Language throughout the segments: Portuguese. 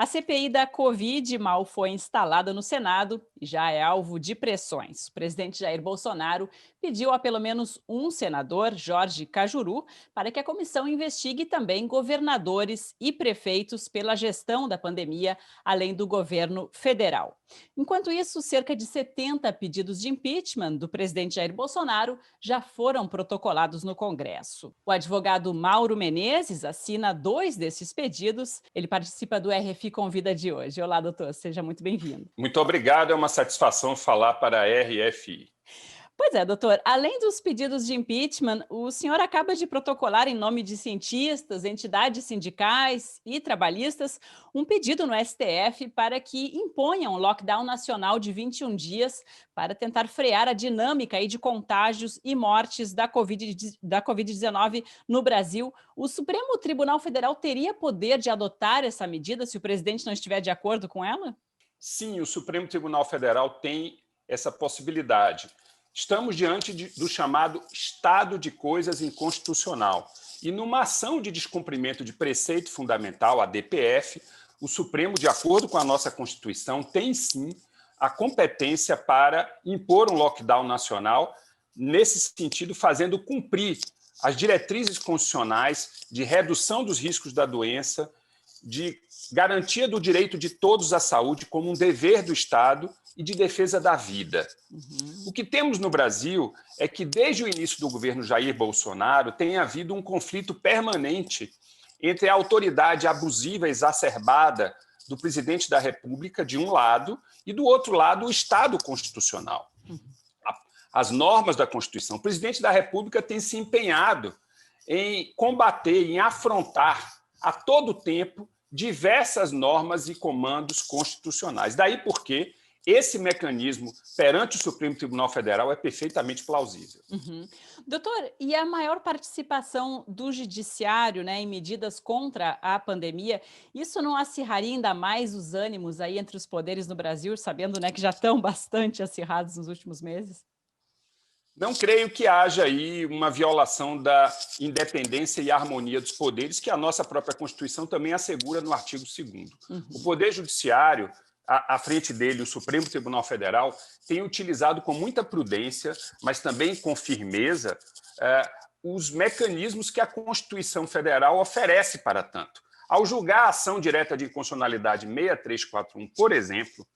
A CPI da Covid mal foi instalada no Senado e já é alvo de pressões. O presidente Jair Bolsonaro pediu a pelo menos um senador, Jorge Cajuru, para que a comissão investigue também governadores e prefeitos pela gestão da pandemia, além do governo federal. Enquanto isso, cerca de 70 pedidos de impeachment do presidente Jair Bolsonaro já foram protocolados no Congresso. O advogado Mauro Menezes assina 2 desses pedidos. Ele participa do RFI Convida de hoje. Olá, doutor, seja muito bem-vindo. Muito obrigado, é uma satisfação falar para a RFI. Pois é, doutor, além dos pedidos de impeachment, o senhor acaba de protocolar em nome de cientistas, entidades sindicais e trabalhistas um pedido no STF para que imponha um lockdown nacional de 21 dias para tentar frear a dinâmica aí de contágios e mortes da Covid-19 no Brasil. O Supremo Tribunal Federal teria poder de adotar essa medida se o presidente não estiver de acordo com ela? Sim, o Supremo Tribunal Federal tem essa possibilidade. Estamos diante do chamado estado de coisas inconstitucional. E numa ação de descumprimento de preceito fundamental, a DPF, o Supremo, de acordo com a nossa Constituição, tem sim a competência para impor um lockdown nacional, nesse sentido, fazendo cumprir as diretrizes constitucionais de redução dos riscos da doença, de garantia do direito de todos à saúde como um dever do Estado e de defesa da vida. O que temos no Brasil é que, desde o início do governo Jair Bolsonaro, tem havido um conflito permanente entre a autoridade abusiva exacerbada do presidente da República, de um lado, e do outro lado, o Estado constitucional. As normas da Constituição. O presidente da República tem se empenhado em combater, em afrontar a todo tempo diversas normas e comandos constitucionais. Daí porque esse mecanismo perante o Supremo Tribunal Federal é perfeitamente plausível. Doutor, e a maior participação do judiciário, né, em medidas contra a pandemia, isso não acirraria ainda mais os ânimos aí entre os poderes no Brasil, sabendo, né, que já estão bastante acirrados nos últimos meses? Não creio que haja aí uma violação da independência e harmonia dos poderes, que a nossa própria Constituição também assegura no artigo 2º. O Poder Judiciário, à frente dele, o Supremo Tribunal Federal, tem utilizado com muita prudência, mas também com firmeza, os mecanismos que a Constituição Federal oferece para tanto. Ao julgar a ação direta de inconstitucionalidade 6341, por exemplo,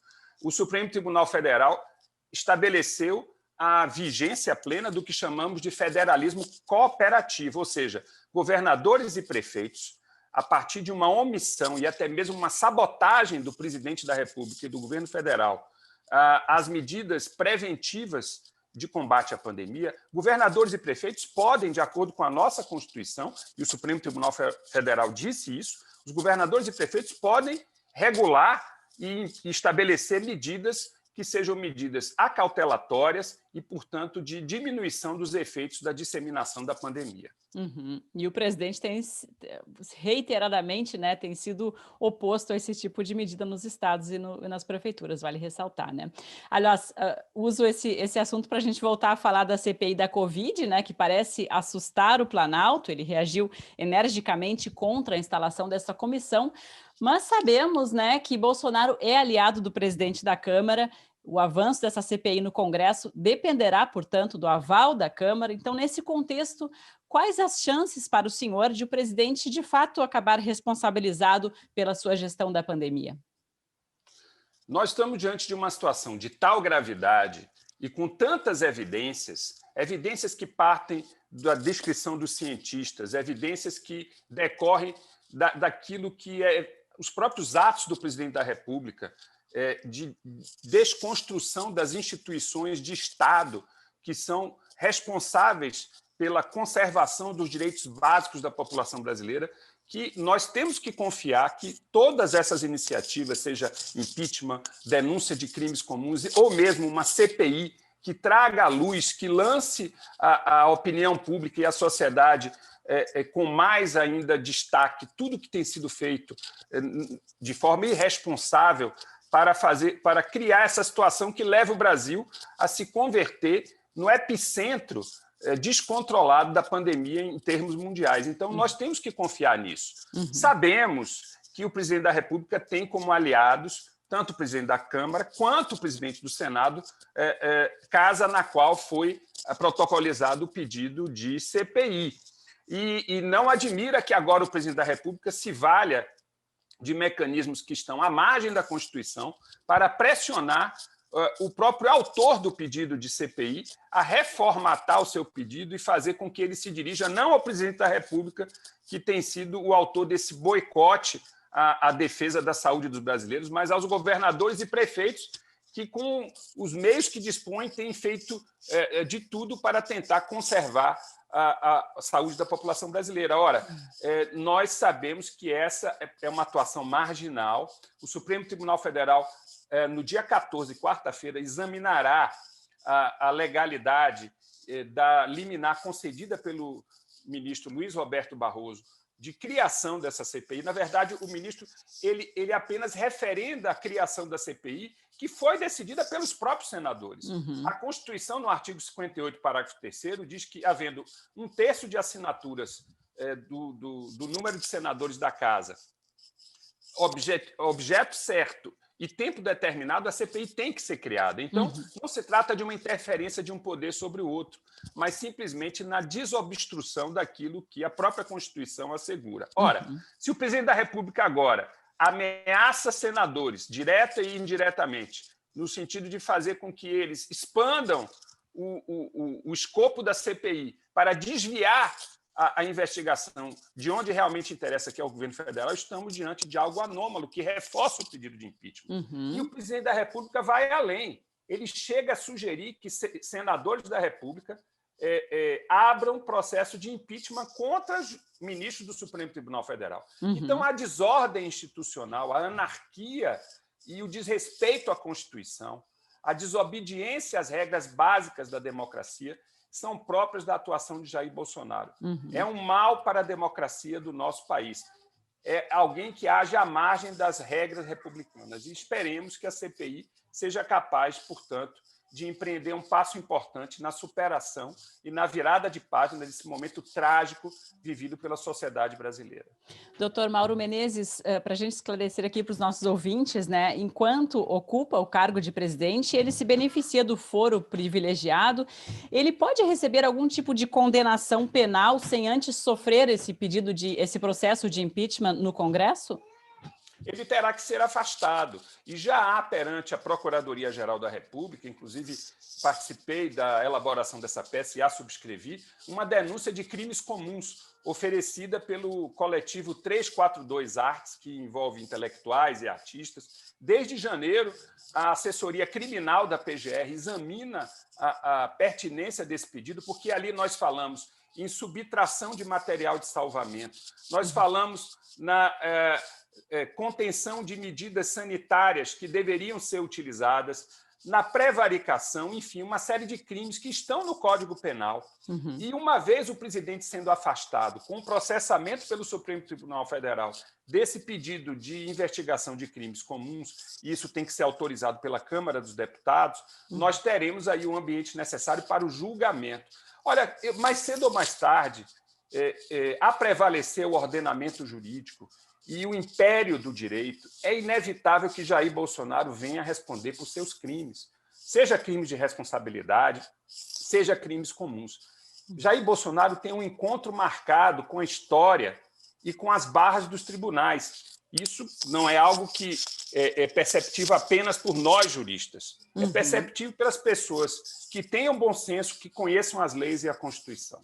o Supremo Tribunal Federal estabeleceu a vigência plena do que chamamos de federalismo cooperativo, ou seja, governadores e prefeitos, a partir de uma omissão e até mesmo uma sabotagem do presidente da República e do governo federal às medidas preventivas de combate à pandemia, governadores e prefeitos podem, de acordo com a nossa Constituição, e o Supremo Tribunal Federal disse isso, os governadores e prefeitos podem regular e estabelecer medidas que sejam medidas acautelatórias e, portanto, de diminuição dos efeitos da disseminação da pandemia. E o presidente tem reiteradamente, né, tem sido oposto a esse tipo de medida nos estados e nas prefeituras, vale ressaltar, né? Aliás, uso esse assunto para a gente voltar a falar da CPI da Covid, né, que parece assustar o Planalto. Ele reagiu energicamente contra a instalação dessa comissão, mas sabemos, né, que Bolsonaro é aliado do presidente da Câmara. O avanço dessa CPI no Congresso dependerá, portanto, do aval da Câmara. Então, nesse contexto, quais as chances para o senhor de o presidente, de fato, acabar responsabilizado pela sua gestão da pandemia? Nós estamos diante de uma situação de tal gravidade e com tantas evidências, evidências que partem da descrição dos cientistas, evidências que decorrem daquilo que os próprios atos do presidente da República, de desconstrução das instituições de Estado que são responsáveis pela conservação dos direitos básicos da população brasileira, que nós temos que confiar que todas essas iniciativas, seja impeachment, denúncia de crimes comuns ou mesmo uma CPI que traga à luz, que lance a opinião pública e a sociedade com mais ainda destaque tudo que tem sido feito de forma irresponsável para criar essa situação que leva o Brasil a se converter no epicentro descontrolado da pandemia em termos mundiais. Então, nós temos que confiar nisso. Sabemos que o presidente da República tem como aliados tanto o presidente da Câmara quanto o presidente do Senado, casa na qual foi protocolizado o pedido de CPI. E não admira que agora o presidente da República se valha de mecanismos que estão à margem da Constituição para pressionar o próprio autor do pedido de CPI a reformatar o seu pedido e fazer com que ele se dirija não ao presidente da República, que tem sido o autor desse boicote à defesa da saúde dos brasileiros, mas aos governadores e prefeitos que, com os meios que dispõem, têm feito de tudo para tentar conservar a saúde da população brasileira. Ora, nós sabemos que essa é uma atuação marginal. O Supremo Tribunal Federal, no dia 14, quarta-feira, examinará a legalidade da liminar concedida pelo ministro Luiz Roberto Barroso de criação dessa CPI. Na verdade, o ministro ele apenas referenda a criação da CPI, que foi decidida pelos próprios senadores. A Constituição, no artigo 58, parágrafo 3º, diz que, havendo 1/3 de assinaturas do número de senadores da Casa, objeto certo e tempo determinado, a CPI tem que ser criada. Então, não se trata de uma interferência de um poder sobre o outro, mas simplesmente na desobstrução daquilo que a própria Constituição assegura. Ora, se o presidente da República agora ameaça senadores, direta e indiretamente, no sentido de fazer com que eles expandam o escopo da CPI para desviar a investigação de onde realmente interessa, que é o governo federal, estamos diante de algo anômalo que reforça o pedido de impeachment. E o presidente da República vai além. Ele chega a sugerir que senadores da República abram processo de impeachment contra ministros do Supremo Tribunal Federal. Então, a desordem institucional, a anarquia e o desrespeito à Constituição, a desobediência às regras básicas da democracia são próprias da atuação de Jair Bolsonaro. É um mal para a democracia do nosso país. É alguém que age à margem das regras republicanas. E esperemos que a CPI seja capaz, portanto, de empreender um passo importante na superação e na virada de página desse momento trágico vivido pela sociedade brasileira. Doutor Mauro Menezes, para a gente esclarecer aqui para os nossos ouvintes, né, enquanto ocupa o cargo de presidente, ele se beneficia do foro privilegiado. Ele pode receber algum tipo de condenação penal sem antes sofrer esse processo de impeachment no Congresso? Ele terá que ser afastado. E já há perante a Procuradoria-Geral da República, inclusive participei da elaboração dessa peça e a subscrevi, uma denúncia de crimes comuns oferecida pelo coletivo 342 Artes, que envolve intelectuais e artistas. Desde janeiro, a assessoria criminal da PGR examina a pertinência desse pedido, porque ali nós falamos em subtração de material de salvamento, nós falamos na contenção de medidas sanitárias que deveriam ser utilizadas, na prevaricação, enfim, uma série de crimes que estão no Código Penal. E uma vez o presidente sendo afastado com o processamento pelo Supremo Tribunal Federal desse pedido de investigação de crimes comuns, e isso tem que ser autorizado pela Câmara dos Deputados, nós teremos aí o ambiente necessário para o julgamento. Olha, mais cedo ou mais tarde, a prevalecer o ordenamento jurídico e o império do direito, é inevitável que Jair Bolsonaro venha responder por seus crimes, seja crimes de responsabilidade, seja crimes comuns. Jair Bolsonaro tem um encontro marcado com a história e com as barras dos tribunais. Isso não é algo que é perceptível apenas por nós, juristas. É perceptível pelas pessoas que tenham bom senso, que conheçam as leis e a Constituição.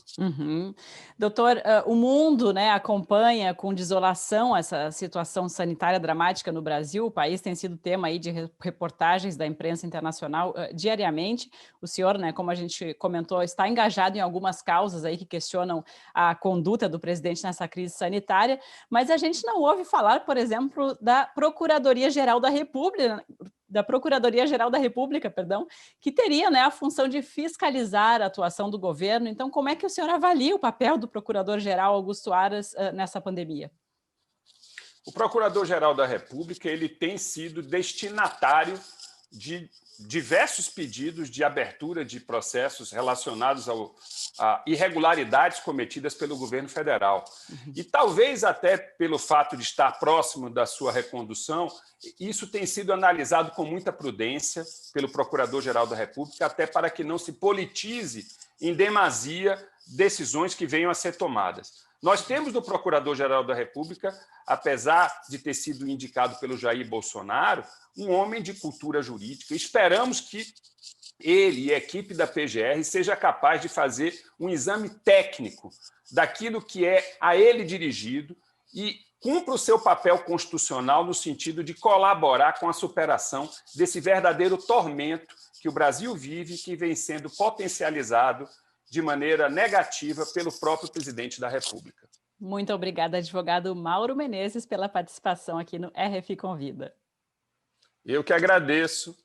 Doutor, o mundo, né, acompanha com desolação essa situação sanitária dramática no Brasil. O país tem sido tema aí de reportagens da imprensa internacional diariamente. O senhor, né, como a gente comentou, está engajado em algumas causas aí que questionam a conduta do presidente nessa crise sanitária, mas a gente não ouve falar, por exemplo, da Procuradoria-Geral da República, que teria, né, a função de fiscalizar a atuação do governo. Então, como é que o senhor avalia o papel do Procurador-Geral Augusto Aras nessa pandemia? O Procurador-Geral da República ele tem sido destinatário de diversos pedidos de abertura de processos relacionados a irregularidades cometidas pelo governo federal. E talvez até pelo fato de estar próximo da sua recondução, isso tem sido analisado com muita prudência pelo Procurador-Geral da República, até para que não se politize em demasia decisões que venham a ser tomadas. Nós temos no Procurador-Geral da República, apesar de ter sido indicado pelo Jair Bolsonaro, um homem de cultura jurídica. Esperamos que ele e a equipe da PGR seja capaz de fazer um exame técnico daquilo que é a ele dirigido e cumpra o seu papel constitucional no sentido de colaborar com a superação desse verdadeiro tormento que o Brasil vive e que vem sendo potencializado de maneira negativa pelo próprio presidente da República. Muito obrigada, advogado Mauro Menezes, pela participação aqui no RFI Convida. Eu que agradeço